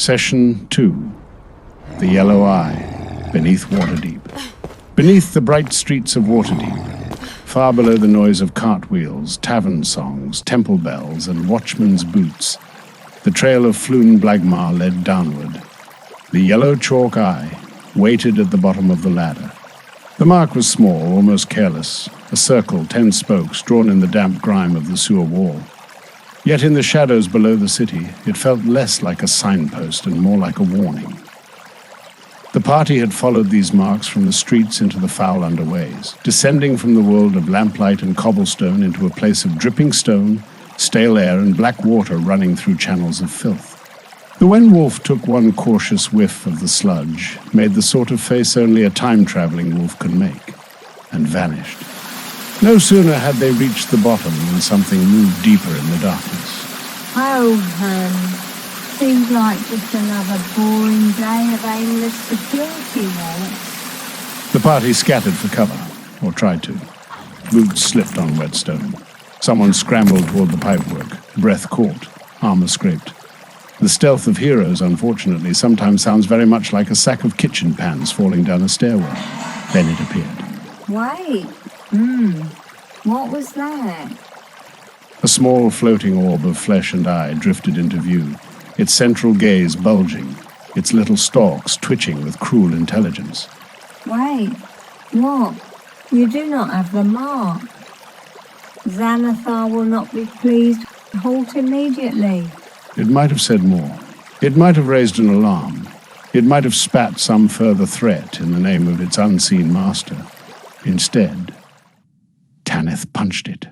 Session 2. The Yellow Eye, beneath Waterdeep. Beneath the bright streets of Waterdeep, far below the noise of cartwheels, tavern songs, temple bells, and watchmen's boots, the trail of Floon Blagmar led downward. The yellow chalk eye waited at the bottom of the ladder. The mark was small, almost careless, a circle, 10 spokes, drawn in the damp grime of the sewer wall. Yet in the shadows below the city, it felt less like a signpost and more like a warning. The party had followed these marks from the streets into the foul underways, descending from the world of lamplight and cobblestone into a place of dripping stone, stale air, and black water running through channels of filth. The Wenwolf took one cautious whiff of the sludge, made the sort of face only a time-traveling wolf can make, and vanished. No sooner had they reached the bottom than something moved deeper in the darkness. Oh, seems like just another boring day of aimless security work. The party scattered for cover, or tried to. Boots slipped on wet stone. Someone scrambled toward the pipework, breath caught, armor scraped. The stealth of heroes, unfortunately, sometimes sounds very much like a sack of kitchen pans falling down a stairwell. Then it appeared. Wait. What was that? A small floating orb of flesh and eye drifted into view, its central gaze bulging, its little stalks twitching with cruel intelligence. Wait. What? You do not have the mark. Xanathar will not be pleased. Halt immediately. It might have said more. It might have raised an alarm. It might have spat some further threat in the name of its unseen master. Instead, Tanith punched it.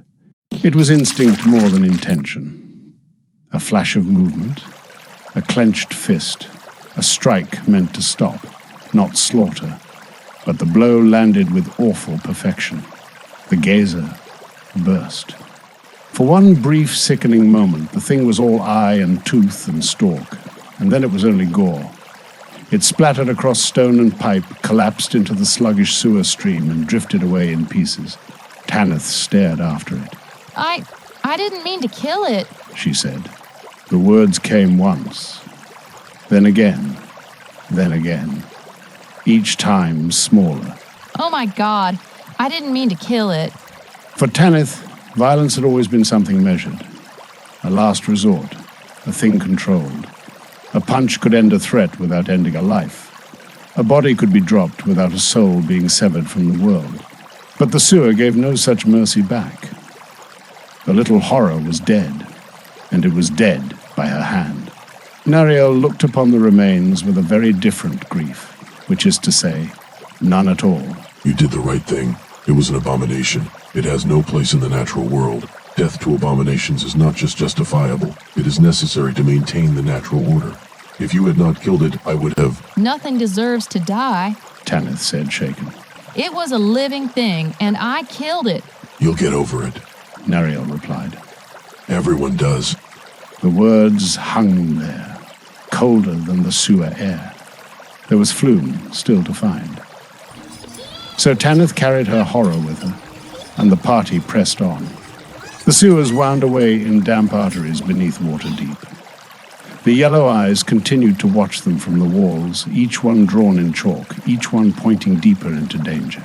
It was instinct more than intention. A flash of movement, a clenched fist, a strike meant to stop, not slaughter. But the blow landed with awful perfection. The gazer burst. For one brief, sickening moment, the thing was all eye and tooth and stalk, and then it was only gore. It splattered across stone and pipe, collapsed into the sluggish sewer stream, and drifted away in pieces. Tanith stared after it. I didn't mean to kill it, she said. The words came once, then again, each time smaller. Oh my God, I didn't mean to kill it. For Tanith, violence had always been something measured, a last resort, a thing controlled. A punch could end a threat without ending a life. A body could be dropped without a soul being severed from the world. But the sewer gave no such mercy back. The little horror was dead, and it was dead by her hand. Nariel looked upon the remains with a very different grief, which is to say, none at all. You did the right thing. It was an abomination. It has no place in the natural world. Death to abominations is not just justifiable. It is necessary to maintain the natural order. If you had not killed it, I would have... Nothing deserves to die, Tanith said, shaken. It was a living thing, and I killed it. You'll get over it, Nariel replied. Everyone does. The words hung there, colder than the sewer air. There was Floon still to find. So Tanith carried her horror with her, and the party pressed on. The sewers wound away in damp arteries beneath Waterdeep. The yellow eyes continued to watch them from the walls, each one drawn in chalk, each one pointing deeper into danger.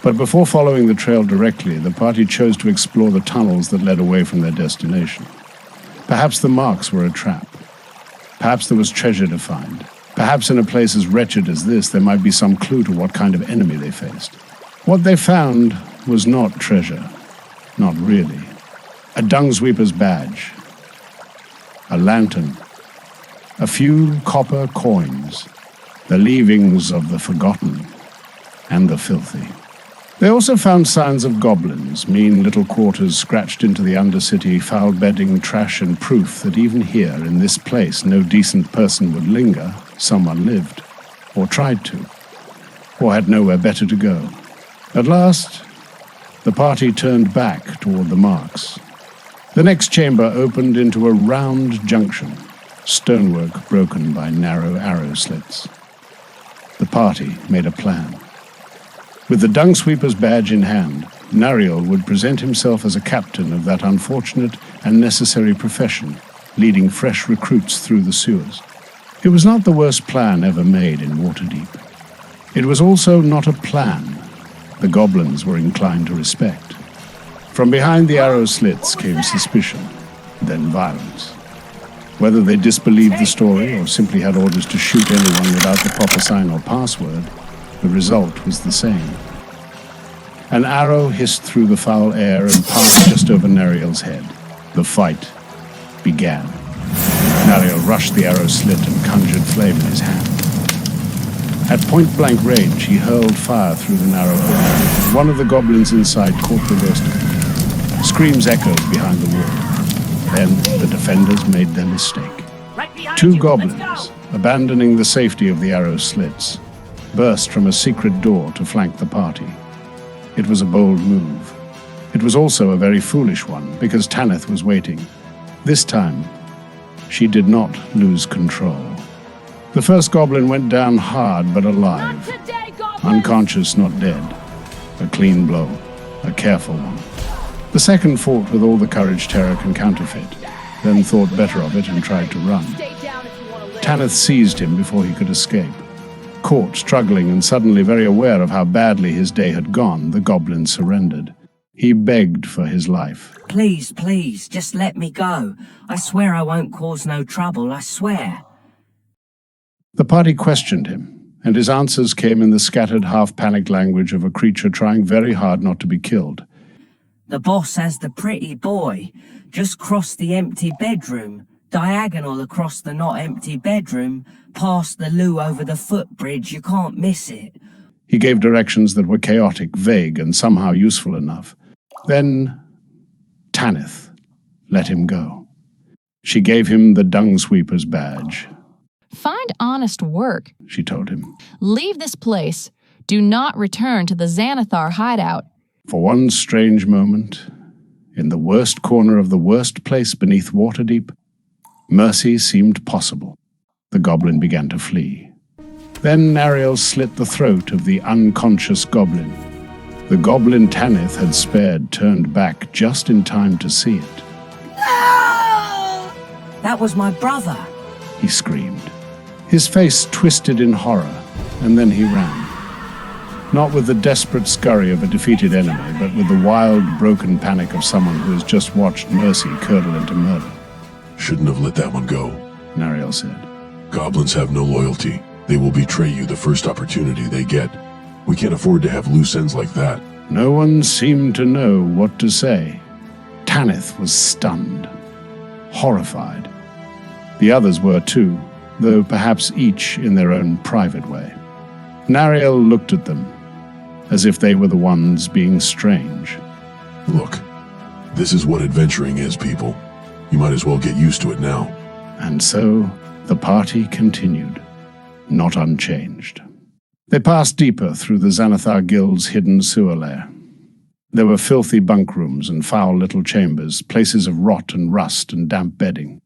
But before following the trail directly, the party chose to explore the tunnels that led away from their destination. Perhaps the marks were a trap. Perhaps there was treasure to find. Perhaps in a place as wretched as this, there might be some clue to what kind of enemy they faced. What they found was not treasure. Not really. A dung sweeper's badge. A lantern. A few copper coins. The leavings of the forgotten and the filthy. They also found signs of goblins, mean little quarters scratched into the undercity, foul bedding, trash, and proof that even here, in this place, no decent person would linger. Someone lived, or tried to, or had nowhere better to go. At last, the party turned back toward the marks. The next chamber opened into a round junction, stonework broken by narrow arrow slits. The party made a plan. With the dung sweeper's badge in hand, Nariel would present himself as a captain of that unfortunate and necessary profession, leading fresh recruits through the sewers. It was not the worst plan ever made in Waterdeep. It was also not a plan the goblins were inclined to respect. From behind the arrow slits came suspicion, then violence. Whether they disbelieved the story or simply had orders to shoot anyone without the proper sign or password, the result was the same. An arrow hissed through the foul air and passed just over Nariel's head. The fight began. Nariel rushed the arrow slit and conjured flame in his hand. At point-blank range, he hurled fire through the narrow opening. One of the goblins inside caught the worst of it. Screams echoed behind the wall. Then the defenders made their mistake. Two goblins, abandoning the safety of the arrow slits, burst from a secret door to flank the party. It was a bold move. It was also a very foolish one, because Tanith was waiting. This time, she did not lose control. The first goblin went down hard but alive. Not today, goblins! Unconscious, not dead. A clean blow. A careful one. The second fought with all the courage terror can counterfeit, then thought better of it and tried to run. Stay down if you want to live. Tanith seized him before he could escape. Caught, struggling, and suddenly very aware of how badly his day had gone, the goblin surrendered. He begged for his life. Please, please, just let me go. I swear I won't cause no trouble, I swear. The party questioned him, and his answers came in the scattered, half-panicked language of a creature trying very hard not to be killed. The boss has the pretty boy. Just cross the empty bedroom, diagonal across the not empty bedroom, past the loo over the footbridge, you can't miss it. He gave directions that were chaotic, vague, and somehow useful enough. Then Tanith let him go. She gave him the dung sweeper's badge. Find honest work. She told him. Leave this place. Do not return to the Xanathar hideout. For one strange moment, in the worst corner of the worst place beneath Waterdeep, mercy seemed possible. The goblin began to flee. Then Nariel slit the throat of the unconscious goblin. The goblin Tanith had spared turned back just in time to see it. No! That was my brother. He screamed. His face twisted in horror, and then he ran. Not with the desperate scurry of a defeated enemy, but with the wild, broken panic of someone who has just watched mercy curdle into murder. Shouldn't have let that one go. Nariel said. Goblins have no loyalty. They will betray you the first opportunity they get. We can't afford to have loose ends like that. No one seemed to know what to say. Tanith was stunned, horrified. The others were too, though perhaps each in their own private way. Nariel looked at them, as if they were the ones being strange. Look, this is what adventuring is, people. You might as well get used to it now. And so the party continued, not unchanged. They passed deeper through the Xanathar Guild's hidden sewer lair. There were filthy bunk rooms and foul little chambers, places of rot and rust and damp bedding.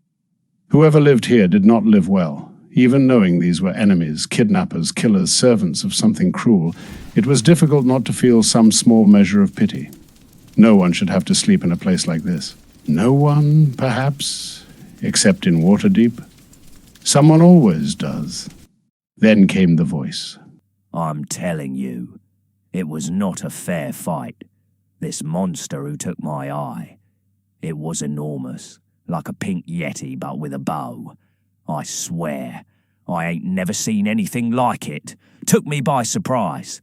Whoever lived here did not live well. Even knowing these were enemies, kidnappers, killers, servants of something cruel, it was difficult not to feel some small measure of pity. No one should have to sleep in a place like this. No one, perhaps, except in Waterdeep. Someone always does. Then came the voice. I'm telling you, it was not a fair fight. This monster who took my eye, it was enormous, like a pink yeti but with a bow. I swear, I ain't never seen anything like it. Took me by surprise.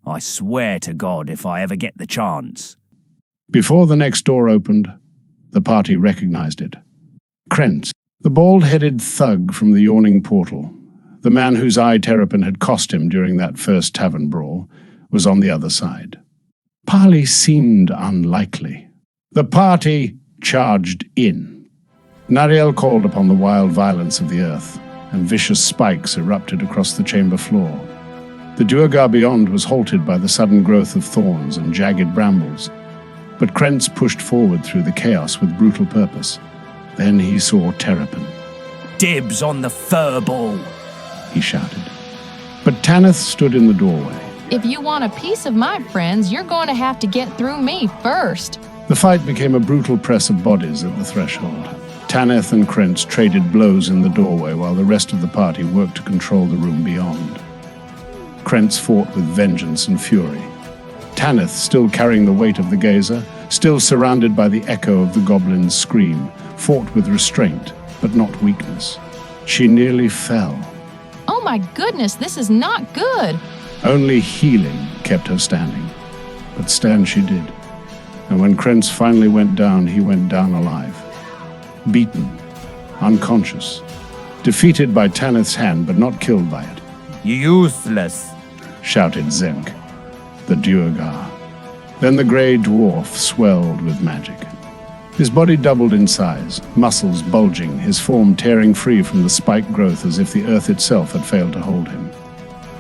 I swear to God if I ever get the chance. Before the next door opened, the party recognized it. Krentz, the bald-headed thug from the yawning portal, the man whose eye Terrapin had cost him during that first tavern brawl, was on the other side. Parley seemed unlikely. The party charged in. Nariel called upon the wild violence of the earth, and vicious spikes erupted across the chamber floor. The Duergar beyond was halted by the sudden growth of thorns and jagged brambles, but Krentz pushed forward through the chaos with brutal purpose. Then he saw Terrapin. Dibs on the furball, He shouted. But Tanith stood in the doorway. If you want a piece of my friends, you're going to have to get through me first. The fight became a brutal press of bodies at the threshold. Tanith and Krentz traded blows in the doorway while the rest of the party worked to control the room beyond. Krentz fought with vengeance and fury. Tanith, still carrying the weight of the gazer, still surrounded by the echo of the goblin's scream, fought with restraint, but not weakness. She nearly fell. Oh my goodness, this is not good. Only healing kept her standing. But stand she did. And when Krentz finally went down, he went down alive. Beaten, unconscious, defeated by Tanith's hand, but not killed by it. Useless, shouted Zemk, the Duergar. Then the grey dwarf swelled with magic. His body doubled in size, muscles bulging, his form tearing free from the spike growth as if the earth itself had failed to hold him.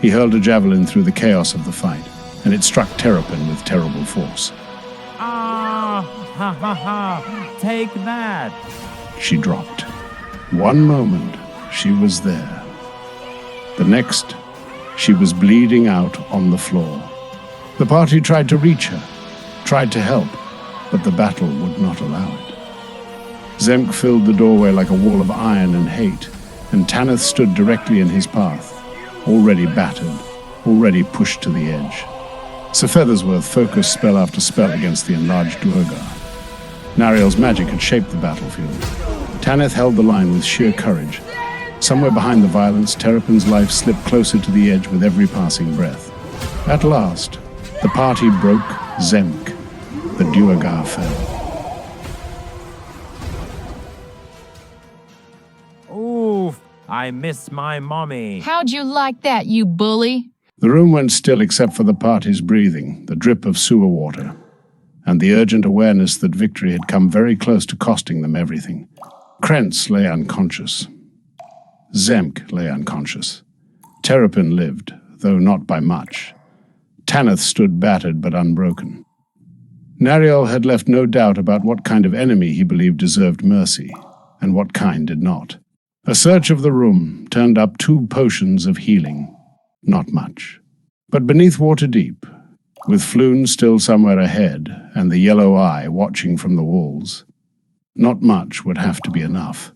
He hurled a javelin through the chaos of the fight, and it struck Terrapin with terrible force. Ah, ha ha ha, take that. She dropped. One moment, she was there. The next, she was bleeding out on the floor. The party tried to reach her, tried to help, but the battle would not allow it. Zemk filled the doorway like a wall of iron and hate, and Tanith stood directly in his path, already battered, already pushed to the edge. Sir Feathersworth focused spell after spell against the enlarged Duergar. Nariel's magic had shaped the battlefield. Tanith held the line with sheer courage. Somewhere behind the violence, Terrapin's life slipped closer to the edge with every passing breath. At last, the party broke Zemk. The Duergar fell. Oof, I miss my mommy. How'd you like that, you bully? The room went still except for the party's breathing, the drip of sewer water, and the urgent awareness that victory had come very close to costing them everything. Krentz lay unconscious. Zemk lay unconscious. Terrapin lived, though not by much. Tanith stood battered but unbroken. Nariel had left no doubt about what kind of enemy he believed deserved mercy, and what kind did not. A search of the room turned up 2 potions of healing. Not much. But beneath Waterdeep, with Floon still somewhere ahead and the yellow eye watching from the walls, not much would have to be enough.